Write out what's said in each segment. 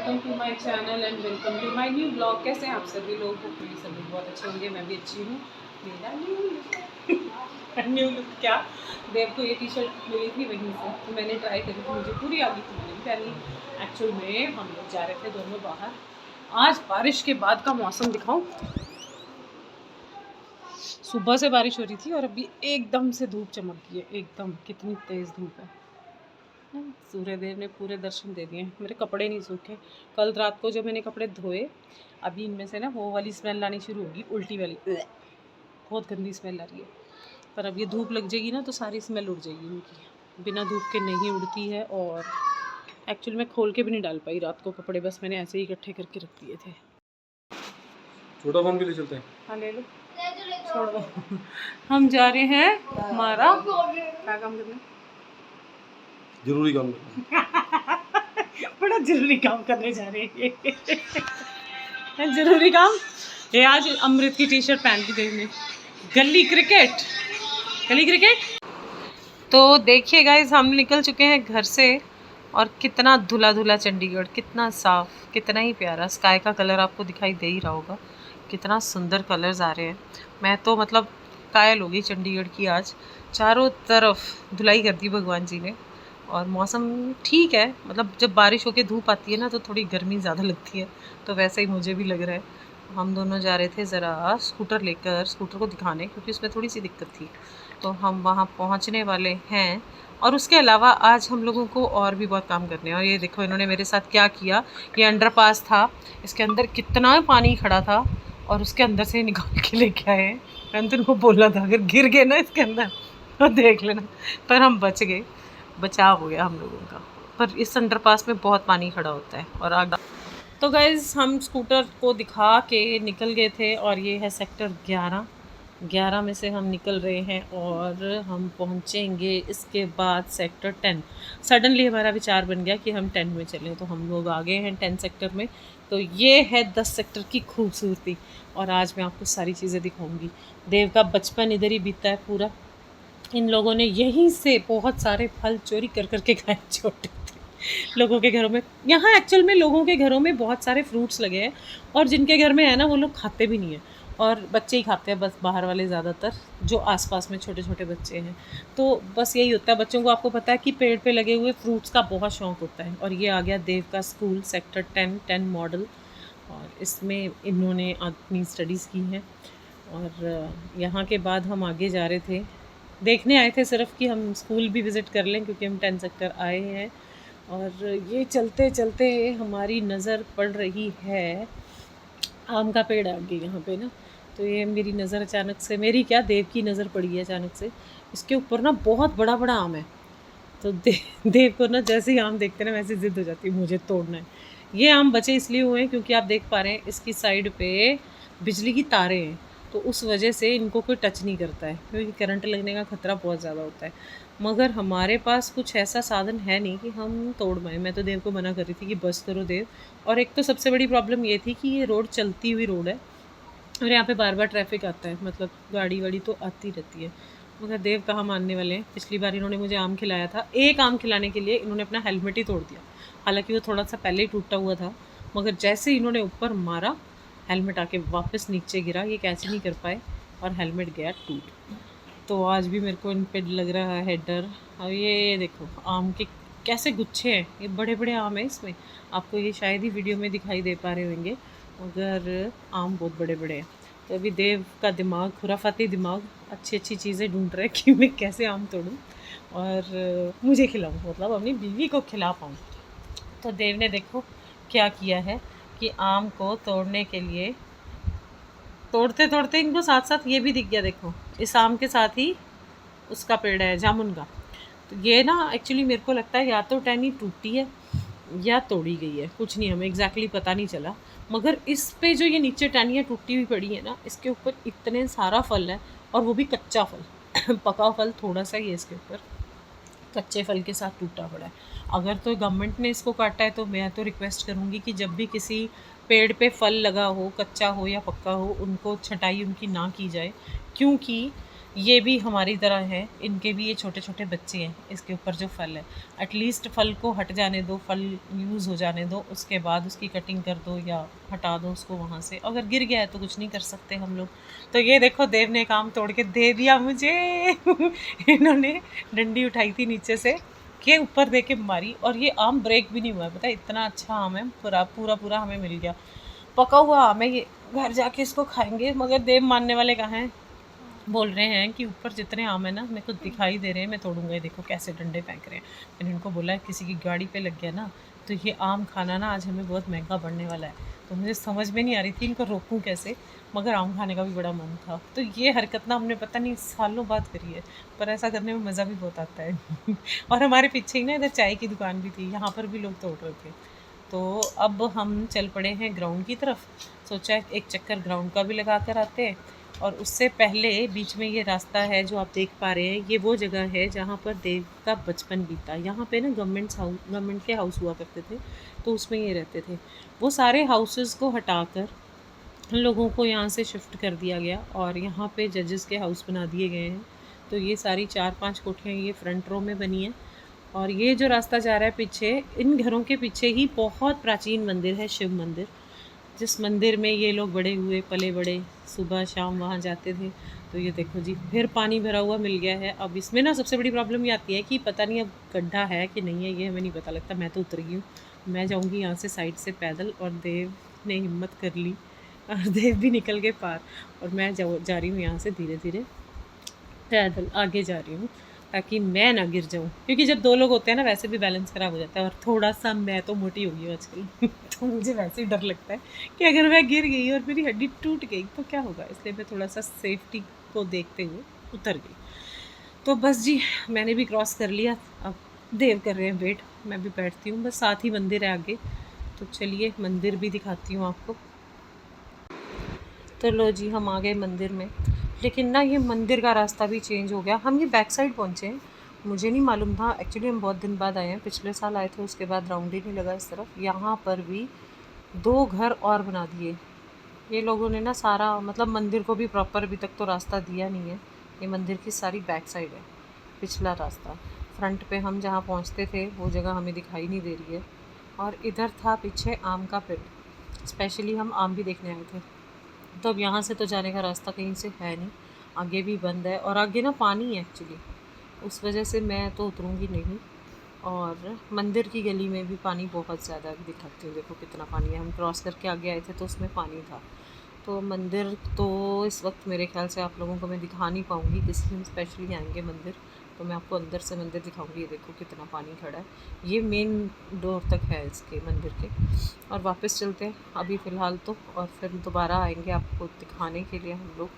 Welcome to my channel and welcome to my new blog. कैसे हैं आप सभी लोग? होपफुली सभी बहुत अच्छे होंगे। मैं भी अच्छी हूँ। मेरा न्यू लुक क्या, देव को ये टी शर्ट मिली थी वहीं से, तो मैंने ट्राई करी थी, मुझे पूरी आ गई थी, मैंने पहनी। एक्चुअल में हम लोग जा रहे थे दोनों बाहर। आज बारिश के बाद का मौसम दिखाऊं। सुबह से बारिश हो रही थी और अभी एकदम से धूप चमक गई है, एकदम कितनी तेज़ धूप है। सूर्यदेव ने पूरे दर्शन दे दिए। मेरे कपड़े नहीं सूखे। कल रात को जो मैंने कपड़े धोए, अभी इनमें से ना वो वाली स्मेल आनी शुरू होगी, उल्टी वाली। बहुत गंदी स्मेल आ रही है। पर अब ये धूप लग जाएगी ना तो सारी स्मेल उड़ जाएगी इनकी। बिना धूप के नहीं उड़ती है। और एक्चुअली मैं खोल के भी नहीं डाल पाई रात को कपड़े, बस मैंने ऐसे ही इकट्ठे करके रख दिए थे। छोटा फोन भी ले चलते हैं। हाँ ले लो, छोड़ दो। हम जा रहे हैं हमारा क्या काम करना, जरूरी काम करना। बड़ा जरूरी काम करने जा रहे हैं। जरूरी काम। ये आज अमृत की टी शर्ट पहन के देखने गली क्रिकेट, गली क्रिकेट। तो देखिए गाइस, हम निकल चुके हैं घर से और कितना धुला धुला चंडीगढ़, कितना साफ, कितना ही प्यारा। स्काई का कलर आपको दिखाई दे ही रहा होगा, कितना सुंदर कलर्स आ रहे हैं। मैं तो मतलब कायल हो गई चंडीगढ़ की। आज चारों तरफ धुलाई कर दी भगवान जी ने। और मौसम ठीक है, मतलब जब बारिश होके धूप आती है ना तो थोड़ी गर्मी ज़्यादा लगती है, तो वैसे ही मुझे भी लग रहा है। हम दोनों जा रहे थे ज़रा स्कूटर लेकर स्कूटर को दिखाने, क्योंकि उसमें थोड़ी सी दिक्कत थी, तो हम वहाँ पहुँचने वाले हैं। और उसके अलावा आज हम लोगों को और भी बहुत काम करने हैं। और ये देखो इन्होंने मेरे साथ क्या किया। ये अंडरपास था, इसके अंदर कितना पानी खड़ा था और उसके अंदर से निकाल के लेके आए हैं। मैंने तो उनको बोला था अगर गिर गए ना इसके अंदर तो देख लेना, पर हम बच गए, बचाव हो गया हम लोगों का। पर इस अंडरपास में बहुत पानी खड़ा होता है। और आगे तो गाइज़ हम स्कूटर को दिखा के निकल गए थे और ये है सेक्टर 11 में से हम निकल रहे हैं और हम पहुंचेंगे इसके बाद सेक्टर 10। सडनली हमारा विचार बन गया कि हम 10 में चलें, तो हम लोग आ गए हैं 10 सेक्टर में। तो ये है 10 सेक्टर की खूबसूरती। और आज मैं आपको सारी चीज़ें दिखाऊंगी। देव का बचपन इधर ही बीता है पूरा। इन लोगों ने यहीं से बहुत सारे फल चोरी कर कर के खाए छोटे थे लोगों के घरों में। यहाँ एक्चुअल में लोगों के घरों में बहुत सारे फ्रूट्स लगे हैं और जिनके घर में है ना वो लोग खाते भी नहीं हैं, और बच्चे ही खाते हैं बस, बाहर वाले ज़्यादातर जो आसपास में छोटे छोटे बच्चे हैं। तो बस यही होता है बच्चों को। आपको पता है कि पेड़ पे लगे हुए फ्रूट्स का बहुत शौक़ होता है। और ये आ गया देव का स्कूल, सेक्टर 10 मॉडल, और इसमें इन्होंने अपनी स्टडीज़ की हैं। और यहाँ के बाद हम आगे जा रहे थे, देखने आए थे सिर्फ कि हम स्कूल भी विज़िट कर लें, क्योंकि हम 10 सेक्टर आए हैं। और ये चलते चलते हमारी नज़र पड़ रही है आम का पेड़ आगे यहाँ पे ना। तो ये मेरी नज़र अचानक से, मेरी क्या देव की नज़र पड़ी है अचानक से। इसके ऊपर ना बहुत बड़ा बड़ा आम है। तो देव को ना जैसे ही आम देखते ना वैसे ज़िद हो जाती है, मुझे तोड़ना है। ये आम बचे इसलिए हुए हैं क्योंकि आप देख पा रहे हैं इसकी साइड पे बिजली की तारें हैं, तो उस वजह से इनको कोई टच नहीं करता है, क्योंकि करंट लगने का खतरा बहुत ज़्यादा होता है। मगर हमारे पास कुछ ऐसा साधन है नहीं कि हम तोड़ पाएँ। मैं तो देव को मना कर रही थी कि बस करो देव। और एक तो सबसे बड़ी प्रॉब्लम ये थी कि ये रोड चलती हुई रोड है और यहाँ पे बार बार ट्रैफिक आता है, मतलब गाड़ी वाड़ी तो आती रहती है। मगर देव कहाँ मानने वाले हैं। पिछली बार इन्होंने मुझे आम खिलाया था, एक आम खिलाने के लिए इन्होंने अपना हेलमेट ही तोड़ दिया। हालांकि वो थोड़ा सा पहले ही टूटा हुआ था, मगर जैसे ही इन्होंने ऊपर मारा हेलमेट आके वापस नीचे गिरा। ये कैच नहीं कर पाए और हेलमेट गया टूट। तो आज भी मेरे को इन पर लग रहा है डर। और ये देखो आम के कैसे गुच्छे हैं, ये बड़े बड़े आम हैं इसमें। आपको ये शायद ही वीडियो में दिखाई दे पा रहे होंगे, मगर आम बहुत बड़े बड़े हैं। तो अभी देव का दिमाग, खुराफाती दिमाग, अच्छी अच्छी चीज़ें ढूंढ रहा है कि मैं कैसे आम तोड़ूं और मुझे खिलाऊं, मतलब अपनी बीवी को खिला पाऊँ। तो देव ने देखो क्या किया है कि आम को तोड़ने के लिए, तोड़ते तोड़ते इनको साथ साथ ये भी दिख गया। देखो इस आम के साथ ही उसका पेड़ है जामुन का। तो ये ना एक्चुअली मेरे को लगता है या तो टहनी टूटी है या तोड़ी गई है, कुछ नहीं, हमें एग्जैक्टली पता नहीं चला। मगर इस पे जो ये नीचे टहनियाँ टूटी हुई पड़ी है ना, इसके ऊपर इतने सारा फल है, और वो भी कच्चा फल पका फल थोड़ा सा ही है इसके ऊपर, कच्चे फल के साथ टूटा पड़ा है। अगर तो गवर्नमेंट ने इसको काटा है तो मैं तो रिक्वेस्ट करूँगी कि जब भी किसी पेड़ पे फल लगा हो, कच्चा हो या पक्का हो, उनको छटाई उनकी ना की जाए, क्योंकि ये भी हमारी तरह है, इनके भी ये छोटे छोटे बच्चे हैं। इसके ऊपर जो फल है, एटलीस्ट फल को हट जाने दो, फल यूज़ हो जाने दो, उसके बाद उसकी कटिंग कर दो या हटा दो उसको वहाँ से। अगर गिर गया है तो कुछ नहीं कर सकते हम लोग। तो ये देखो देव ने काम तोड़ के दे दिया मुझे इन्होंने डंडी उठाई थी नीचे से के ऊपर दे के मारी, और ये आम ब्रेक भी नहीं हुआ है, पता है, इतना अच्छा आम है, पूरा पूरा पूरा हमें मिल गया। पका हुआ आम है ये, घर जाके इसको खाएंगे। मगर देव मानने वाले कहाँ हैं, बोल रहे हैं कि ऊपर जितने आम है ना मेरे को दिखाई दे रहे हैं, मैं तोड़ूंगा। ये देखो कैसे डंडे फेंक रहे हैं। मैंने इनको बोला है किसी की गाड़ी पे लग गया ना तो ये आम खाना ना आज हमें बहुत महंगा पड़ने वाला है। तो मुझे समझ में नहीं आ रही थी इनको रोकूं कैसे, मगर आम खाने का भी बड़ा मन था। तो ये हरकत ना हमने पता नहीं सालों बाद करी है, पर ऐसा करने में मज़ा भी बहुत आता है और हमारे पीछे ही ना इधर चाय की दुकान भी थी, यहाँ पर भी लोग तोड़ रहे थे। तो अब हम चल पड़े हैं ग्राउंड की तरफ। सोचा एक चक्कर ग्राउंड का भी लगा कर आते हैं। और उससे पहले बीच में ये रास्ता है जो आप देख पा रहे हैं, ये वो जगह है जहाँ पर देव का बचपन बीता। यहाँ पे ना गवर्नमेंट के हाउस हुआ करते थे, तो उसमें ये रहते थे। वो सारे हाउसेस को हटाकर लोगों को यहाँ से शिफ्ट कर दिया गया और यहाँ पे जजेस के हाउस बना दिए गए हैं। तो ये सारी 4-5 कोठियाँ ये फ्रंट रो में बनी हैं। और ये जो रास्ता जा रहा है पीछे, इन घरों के पीछे ही बहुत प्राचीन मंदिर है, शिव मंदिर, जिस मंदिर में ये लोग बड़े हुए पले बड़े, सुबह शाम वहाँ जाते थे। तो ये देखो जी फिर पानी भरा हुआ मिल गया है। अब इसमें ना सबसे बड़ी प्रॉब्लम ये आती है कि पता नहीं अब गड्ढा है कि नहीं है, ये हमें नहीं पता लगता। मैं तो उतर गई हूँ, मैं जाऊँगी यहाँ से साइड से पैदल, और देव ने हिम्मत कर ली और देव भी निकल गए पार, और मैं जा रही हूँ यहाँ से धीरे धीरे पैदल आगे जा रही हूँ ताकि मैं ना गिर जाऊँ, क्योंकि जब 2 लोग होते हैं ना वैसे भी बैलेंस ख़राब हो जाता है। और थोड़ा सा मैं तो मोटी हो गई हूँ आजकल तो मुझे वैसे ही डर लगता है कि अगर मैं गिर गई और मेरी हड्डी टूट गई तो क्या होगा, इसलिए मैं थोड़ा सा सेफ्टी को देखते हुए उतर गई। तो बस जी मैंने भी क्रॉस कर लिया, अब देव कर रहे हैं वेट, मैं भी बैठती हूँ, बस साथ ही मंदिर है आगे। तो चलिए मंदिर भी दिखाती हूँ आपको। तो लो जी हम आ गए मंदिर में, लेकिन ना ये मंदिर का रास्ता भी चेंज हो गया। हम ये बैक साइड पहुँचे हैं, मुझे नहीं मालूम था एक्चुअली, हम बहुत दिन बाद आए हैं, पिछले साल आए थे, उसके बाद राउंड ही नहीं लगा इस तरफ। यहाँ पर भी 2 घर और बना दिए ये लोगों ने ना, सारा मतलब मंदिर को भी प्रॉपर अभी तक तो रास्ता दिया नहीं है। ये मंदिर की सारी बैक साइड है, पिछला रास्ता। फ्रंट पे हम जहाँ पहुँचते थे वो जगह हमें दिखाई नहीं दे रही है। और इधर था पीछे आम का पेड़, स्पेशली हम आम भी देखने आए थे। तो अब यहाँ से तो जाने का रास्ता कहीं से है नहीं, आगे भी बंद है, और आगे ना पानी है एक्चुअली, उस वजह से मैं तो उतरूँगी नहीं। और मंदिर की गली में भी पानी बहुत ज़्यादा, भी दिखाती हूँ देखो कितना पानी है। हम क्रॉस करके आगे आए थे तो उसमें पानी था। तो मंदिर तो इस वक्त मेरे ख्याल से आप लोगों को मैं दिखा नहीं पाऊँगी, किसी दिन स्पेशली आएंगे मंदिर तो मैं आपको अंदर से मंदिर दिखाऊंगी। ये देखो कितना पानी खड़ा है, ये मेन डोर तक है इसके मंदिर के। और वापस चलते हैं अभी फ़िलहाल तो, और फिर दोबारा आएंगे आपको दिखाने के लिए हम लोग,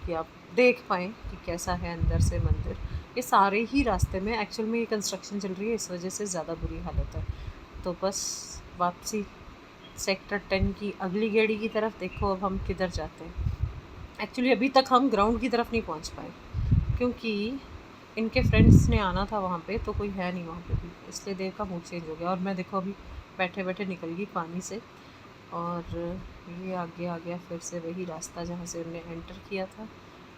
कि आप देख पाएँ कि कैसा है अंदर से मंदिर। ये सारे ही रास्ते में एक्चुअल में ये कंस्ट्रक्शन चल रही है, इस वजह से ज़्यादा बुरी हालत है। तो बस वापसी सेक्टर 10 की अगली गेड़ी की तरफ। देखो अब हम किधर जाते हैं। एक्चुअली अभी तक हम ग्राउंड की तरफ नहीं पहुंच पाए, क्योंकि इनके फ्रेंड्स ने आना था वहाँ पे, तो कोई है नहीं वहाँ पे भी, इसलिए देव का मूड चेंज हो गया। और मैं देखो अभी बैठे बैठे निकल गई पानी से, और ये आगे आ गया फिर से वही रास्ता जहाँ से हमने एंटर किया था।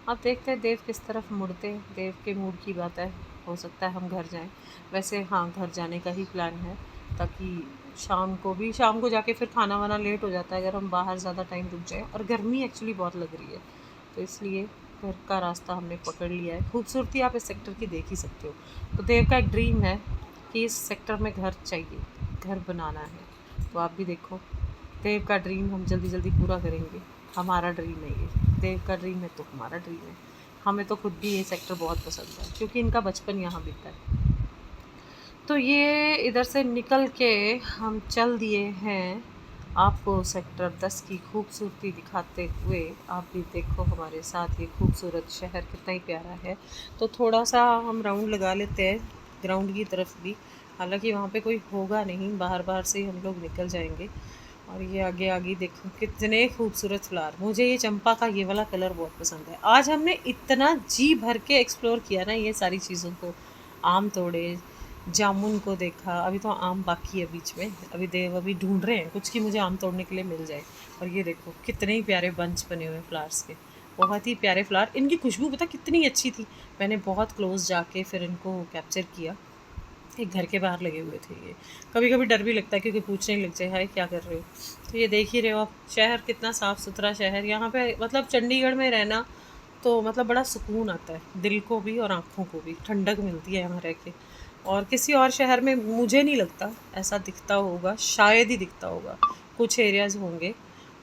अब देखते हैं देव किस तरफ मुड़ते हैं, देव के मूड की बात है, हो सकता है हम घर जाएं। वैसे हाँ घर जाने का ही प्लान है, ताकि शाम को जाके फिर खाना वाना लेट हो जाता है अगर हम बाहर ज़्यादा टाइम रुक जाएं, और गर्मी एक्चुअली बहुत लग रही है, तो इसलिए घर का रास्ता हमने पकड़ लिया है। खूबसूरती आप इस सेक्टर की देख ही सकते हो। तो देव का एक ड्रीम है कि इस सेक्टर में घर चाहिए, घर बनाना है। तो आप भी देखो, देव का ड्रीम हम जल्दी जल्दी पूरा करेंगे। हमारा ड्रीम है ये, देव का ड्रीम है तो हमारा ड्रीम है। हमें तो खुद भी ये सेक्टर बहुत पसंद है, क्योंकि इनका बचपन यहाँ बीता है। तो ये इधर से निकल के हम चल दिए हैं आपको सेक्टर 10 की खूबसूरती दिखाते हुए। आप भी देखो हमारे साथ, ये खूबसूरत शहर कितना ही प्यारा है। तो थोड़ा सा हम राउंड लगा लेते हैं ग्राउंड की तरफ भी, हालांकि वहाँ पे कोई होगा नहीं, बाहर बाहर से ही हम लोग निकल जाएंगे। और ये आगे आगे देखो कितने खूबसूरत फ्लावर, मुझे ये चंपा का ये वाला कलर बहुत पसंद है। आज हमने इतना जी भर के एक्सप्लोर किया ना ये सारी चीज़ों को, आम तोड़े, जामुन को देखा, अभी तो आम बाकी है बीच में, अभी ढूंढ रहे हैं कुछ कि मुझे आम तोड़ने के लिए मिल जाए। और ये देखो कितने ही प्यारे बंच बने हुए हैं फ्लावर्स के, बहुत ही प्यारे फ्लावर। इनकी खुशबू पता कितनी अच्छी थी। मैंने बहुत क्लोज जाके फिर इनको कैप्चर किया। एक घर के बाहर लगे हुए थे ये। कभी कभी डर भी लगता है क्योंकि पूछने लग जाए हाय क्या कर रहे हो। तो ये देख ही रहे हो आप, शहर कितना साफ़ सुथरा शहर। यहाँ पे मतलब चंडीगढ़ में रहना तो मतलब बड़ा सुकून आता है, दिल को भी और आँखों को भी ठंडक मिलती है यहाँ रह के। और किसी और शहर में मुझे नहीं लगता ऐसा दिखता होगा, शायद ही दिखता होगा, कुछ एरियाज़ होंगे।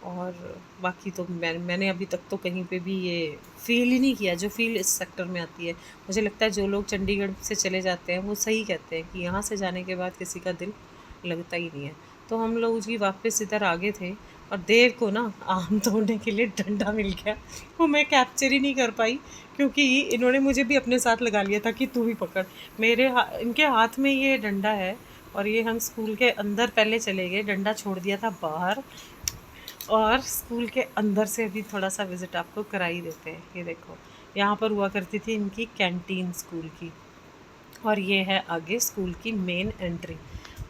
और बाकी तो मैंने अभी तक तो कहीं पे भी ये फ़ील ही नहीं किया जो फ़ील इस सेक्टर में आती है। मुझे लगता है जो लोग चंडीगढ़ से चले जाते हैं वो सही कहते हैं कि यहाँ से जाने के बाद किसी का दिल लगता ही नहीं है। तो हम लोग जी वापस इधर आगे थे और देव को ना आम तोड़ने के लिए डंडा मिल गया। वो मैं कैप्चर ही नहीं कर पाई क्योंकि इन्होंने मुझे भी अपने साथ लगा लिया था कि तू भी पकड़। इनके हाथ में ये डंडा है और ये हम स्कूल के अंदर पहले चले गए, डंडा छोड़ दिया था बाहर। और स्कूल के अंदर से अभी थोड़ा सा विज़िट आपको करा ही देते हैं। ये देखो यहाँ पर हुआ करती थी इनकी कैंटीन स्कूल की। और ये है आगे स्कूल की मेन एंट्री।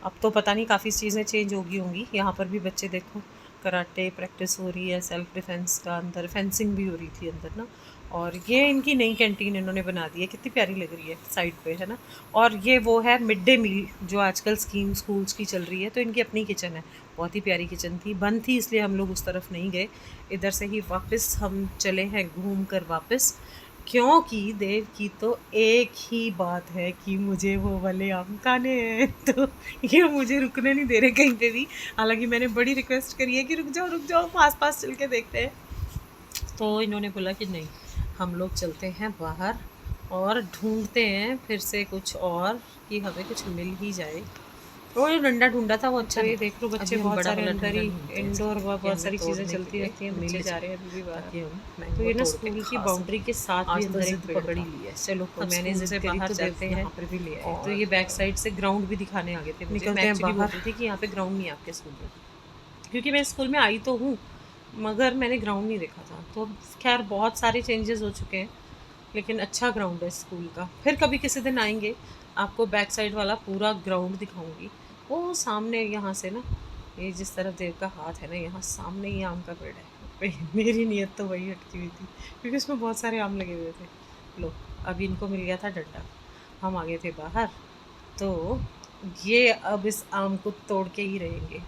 अब तो पता नहीं काफ़ी चीज़ें चेंज होगी होंगी। यहाँ पर भी बच्चे देखो कराटे प्रैक्टिस हो रही है, सेल्फ डिफेंस का, अंदर फेंसिंग भी हो रही थी अंदर ना। और ये इनकी नई कैंटीन इन्होंने बना दी है, कितनी प्यारी लग रही है साइड पे, है ना। और ये वो है मिड डे मील जो आजकल स्कीम स्कूल्स की चल रही है। तो इनकी अपनी किचन है, बहुत ही प्यारी किचन थी, बंद थी इसलिए हम लोग उस तरफ नहीं गए। इधर से ही वापस हम चले हैं घूम कर वापस, क्योंकि देव की तो एक ही बात है कि मुझे वो वाले आम खाने हैं। तो ये मुझे रुकने नहीं दे रहे कहीं पे भी। हालांकि मैंने बड़ी रिक्वेस्ट करी है कि रुक जाओ पास पास चल के देखते हैं। तो इन्होंने बोला कि नहीं, हम लोग चलते हैं बाहर और ढूंढते हैं फिर से कुछ और कि हमें कुछ मिल ही जाए। वो जो डंडा ढूंढा था वो अच्छा। ये देख लो बच्चे बहुत सारे अंदर ही इंडोर बहुत सारी चीज़ें चलती रहती हैं, बच्चे जा रहे हैं अभी भी बाहर। तो ये ना स्कूल की बाउंड्री के साथ भी अंदर एक पकड़ी ली है। चलो तो मैंने जिद करी तो जाते हैं, पर भी ले आए। तो ये बैक साइड से ग्राउंड भी दिखाने आ गए थे। निकलते हैं बाहर थी कि यहाँ पे ग्राउंड नहीं है आपके स्कूल में, क्योंकि मैं स्कूल में आई तो हूँ मगर मैंने ग्राउंड नहीं देखा था। तो खैर बहुत सारे चेंजेस हो चुके हैं लेकिन अच्छा ग्राउंड है स्कूल का। फिर कभी किसी दिन आएंगे आपको बैक साइड वाला पूरा ग्राउंड दिखाऊंगी। वो सामने यहाँ से ना, ये जिस तरफ देव का हाथ है ना, यहाँ सामने ही आम का पेड़ है। मेरी नीयत तो वही अटकी हुई थी क्योंकि उसमें बहुत सारे आम लगे हुए थे। लो अभी इनको मिल गया था डंडा, हम आ गए थे बाहर। तो ये अब इस आम को तोड़ के ही रहेंगे।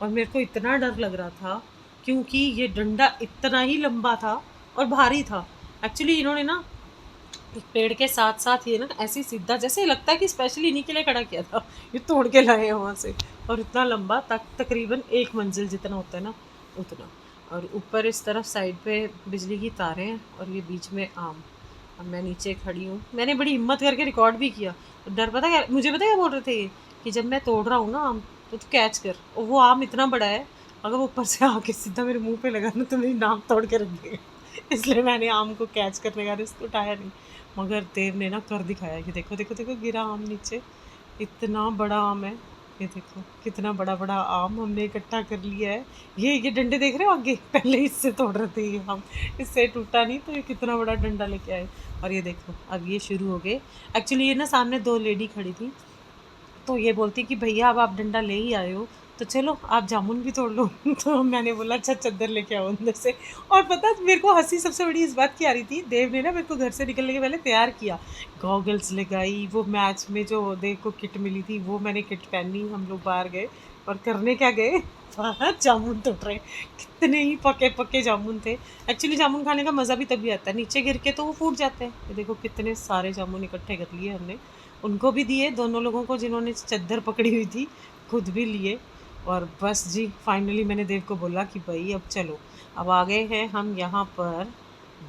और मेरे को इतना डर लग रहा था क्योंकि ये डंडा इतना ही लंबा था और भारी था। एक्चुअली इन्होंने ना एक पेड़ के साथ साथ ये ना ऐसे सीधा, जैसे लगता है कि स्पेशली इन्हीं के लिए खड़ा किया था। ये तोड़ के लाए हैं वहाँ से। और इतना लंबा तकरीबन 1 मंजिल जितना होता है ना उतना। और ऊपर इस तरफ साइड पे बिजली की तारें हैं और ये बीच में आम। अब मैं नीचे खड़ी हूँ, मैंने बड़ी हिम्मत करके रिकॉर्ड भी किया। डर पता क्या मुझे, पता क्या बोल रहे थे ये कि जब मैं तोड़ रहा हूँ ना आम तो कैच कर। और वो आम इतना बड़ा है, अगर वो ऊपर से आके सीधा मेरे मुंह पे लगा ना तो मेरी नाक तोड़ के रख देगा। इसलिए मैंने आम को कैच करने का रिस्क उठाया नहीं। मगर देव ने ना कर दिखाया कि देखो देखो देखो गिरा आम नीचे, इतना बड़ा आम है। ये देखो कितना बड़ा बड़ा आम हमने इकट्ठा कर लिया है। ये डंडे देख रहे हो आगे, पहले इससे तोड़ रहे थे ये आम, इससे टूटा नहीं तो ये कितना बड़ा डंडा लेके आए। और ये देखो अब ये शुरू हो गए। एक्चुअली ये ना सामने 2 लेडी खड़ी थी, तो ये बोलती कि भैया अब आप डंडा ले ही आए हो तो चलो आप जामुन भी तोड़ लो। तो मैंने बोला अच्छा चद्दर लेके आओ अंदर से। और पता मेरे को हंसी सबसे बड़ी इस बात की आ रही थी, देव ने ना मेरे को घर से निकलने के पहले तैयार किया, गॉगल्स लगाई, वो मैच में जो देव को किट मिली थी वो मैंने किट पहनी। हम लोग बाहर गए और करने क्या गए, बाहर जामुन तोड़ रहे। कितने ही पके पके जामुन थे। एक्चुअली जामुन खाने का मज़ा भी तभी आता है, नीचे गिर के तो वो फूट जाते हैं। ये देखो कितने सारे जामुन इकट्ठे कर लिए हमने, उनको भी दिए, दोनों लोगों को जिन्होंने चद्दर पकड़ी हुई थी खुद भी लिए। और बस जी फाइनली मैंने देव को बोला कि भाई अब चलो। अब आ गए हैं हम यहाँ पर,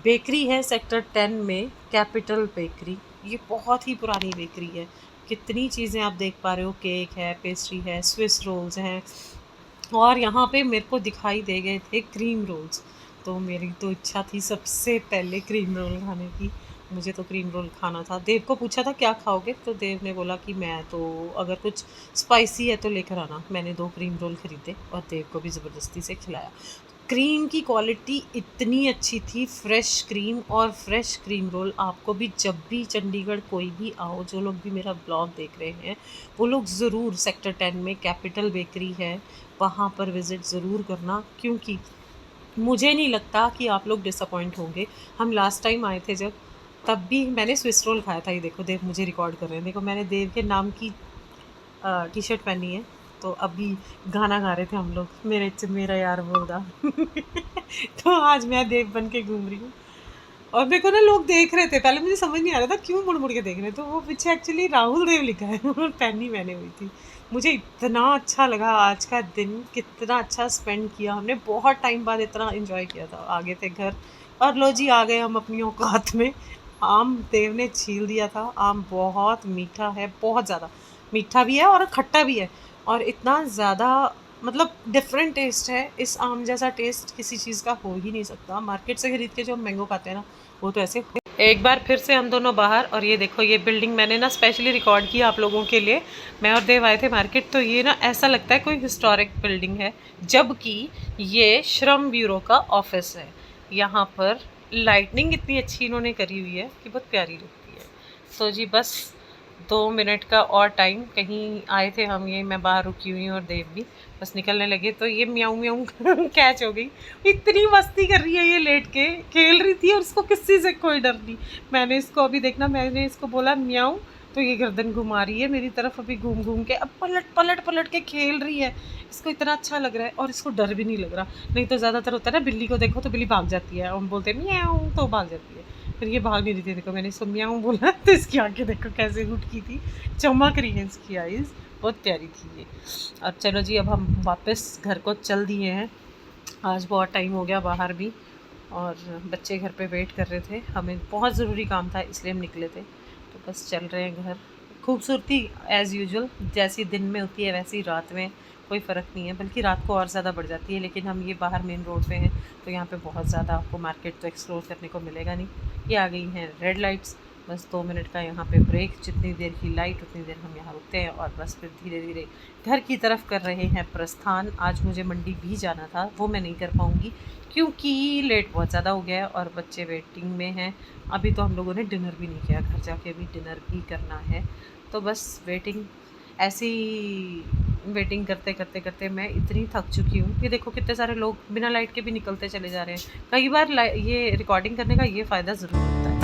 बेकरी है सेक्टर 10 में, कैपिटल बेकरी। ये बहुत ही पुरानी बेकरी है, कितनी चीज़ें आप देख पा रहे हो, केक है, पेस्ट्री है, स्विस रोल्स हैं। और यहाँ पे मेरे को दिखाई दे गए थे क्रीम रोल्स। तो मेरी तो इच्छा थी सबसे पहले क्रीम रोल खाने की, मुझे तो क्रीम रोल खाना था। देव को पूछा था क्या खाओगे, तो देव ने बोला कि मैं तो अगर कुछ स्पाइसी है तो लेकर आना। मैंने 2 क्रीम रोल ख़रीदे और देव को भी ज़बरदस्ती से खिलाया। क्रीम की क्वालिटी इतनी अच्छी थी, फ्रेश क्रीम और फ्रेश क्रीम रोल। आपको भी जब भी चंडीगढ़ कोई भी आओ, जो लोग भी मेरा ब्लॉग देख रहे हैं वो लोग ज़रूर सेक्टर 10 में कैपिटल बेकरी है वहाँ पर विज़िट ज़रूर करना, क्योंकि मुझे नहीं लगता कि आप लोग डिसअपॉइंट होंगे। हम लास्ट टाइम आए थे जब, तब भी मैंने स्विस रोल खाया था। ये देखो, देव मुझे रिकॉर्ड कर रहे हैं। देखो, मैंने देव के नाम की टी शर्ट पहनी है। तो अभी गाना गा रहे थे हम लोग, मेरा यार बोलदा तो आज मैं देव बन के घूम रही हूँ। और मेरे को ना लोग देख रहे थे, पहले मुझे समझ नहीं आ रहा था क्यों मुड़ मुड़ के देख रहे थे। तो वो पीछे एक्चुअली राहुल देव लिखा है और पहनी मैंने हुई थी। मुझे इतना अच्छा लगा आज का दिन, कितना अच्छा स्पेंड किया हमने। बहुत टाइम बाद इतना एंजॉय किया था। आगे थे घर और लो जी आ गए हम अपनी औकात में। आम देव ने छील दिया था। आम बहुत मीठा है, बहुत ज़्यादा मीठा भी है और खट्टा भी है। और इतना ज़्यादा मतलब डिफरेंट टेस्ट है। इस आम जैसा टेस्ट किसी चीज़ का हो ही नहीं सकता। मार्केट से खरीद के जो हम मैंगो खाते हैं ना, वो तो ऐसे। एक बार फिर से हम दोनों बाहर, और ये देखो ये बिल्डिंग मैंने ना स्पेशली रिकॉर्ड किया आप लोगों के लिए। मैं और देव आए थे मार्केट, तो ये ना ऐसा लगता है कोई हिस्टोरिक बिल्डिंग है, जबकि ये श्रम ब्यूरो का ऑफिस है। यहाँ पर लाइटनिंग इतनी अच्छी इन्होंने करी हुई है कि बहुत प्यारी लगती है। तो जी बस 2 मिनट का और टाइम, कहीं आए थे हम, ये मैं बाहर रुकी हुई हूँ और देव भी बस निकलने लगे तो ये म्याऊं म्याऊं कैच हो गई। इतनी मस्ती कर रही है ये, लेट के खेल रही थी और उसको किसी से कोई डर नहीं। मैंने इसको अभी देखना, मैंने इसको बोला म्याऊं, तो ये गर्दन घुमा रही है मेरी तरफ, अभी घूम घूम के अब पलट के खेल रही है। इसको इतना अच्छा लग रहा है और इसको डर भी नहीं लग रहा। नहीं तो ज़्यादातर होता है ना, बिल्ली को देखो तो बिल्ली भाग जाती है, हम बोलते हैं म्याऊं तो भाग जाती है। फिर ये भाग नहीं रही थी। देखो मैंने इसको म्याऊं बोला तो इसकी आंखें देखो कैसे हुटकी थी, चमक रही है इसकी आईज, बहुत प्यारी थी ये। अब चलो जी, अब हम वापस घर को चल दिए हैं। आज बहुत टाइम हो गया बाहर भी, और बच्चे घर पे वेट कर रहे थे। हमें बहुत ज़रूरी काम था इसलिए हम निकले थे। तो बस चल रहे हैं घर। खूबसूरती एज़ यूजुअल जैसी दिन में होती है वैसी रात में कोई फ़र्क नहीं है, बल्कि रात को और ज़्यादा बढ़ जाती है। लेकिन हम ये बाहर मेन रोड पे हैं, तो यहाँ पे बहुत ज़्यादा आपको मार्केट तो एक्सप्लोर करने को मिलेगा नहीं। ये आ गई हैं रेड लाइट्स, बस 2 मिनट का यहाँ पे ब्रेक। जितनी देर की लाइट उतनी देर हम यहाँ रुकते हैं और बस फिर धीरे धीरे घर की तरफ कर रहे हैं प्रस्थान। आज मुझे मंडी भी जाना था, वो मैं नहीं कर पाऊँगी क्योंकि लेट बहुत ज़्यादा हो गया है और बच्चे वेटिंग में हैं। अभी तो हम लोगों ने डिनर भी नहीं किया, घर जाके भी डिनर भी करना है। तो बस वेटिंग, ऐसी वेटिंग करते करते करते मैं इतनी थक चुकी हूँ। ये देखो कितने सारे लोग बिना लाइट के भी निकलते चले जा रहे हैं। कई बार ये रिकॉर्डिंग करने का ये फ़ायदा ज़रूर होता है।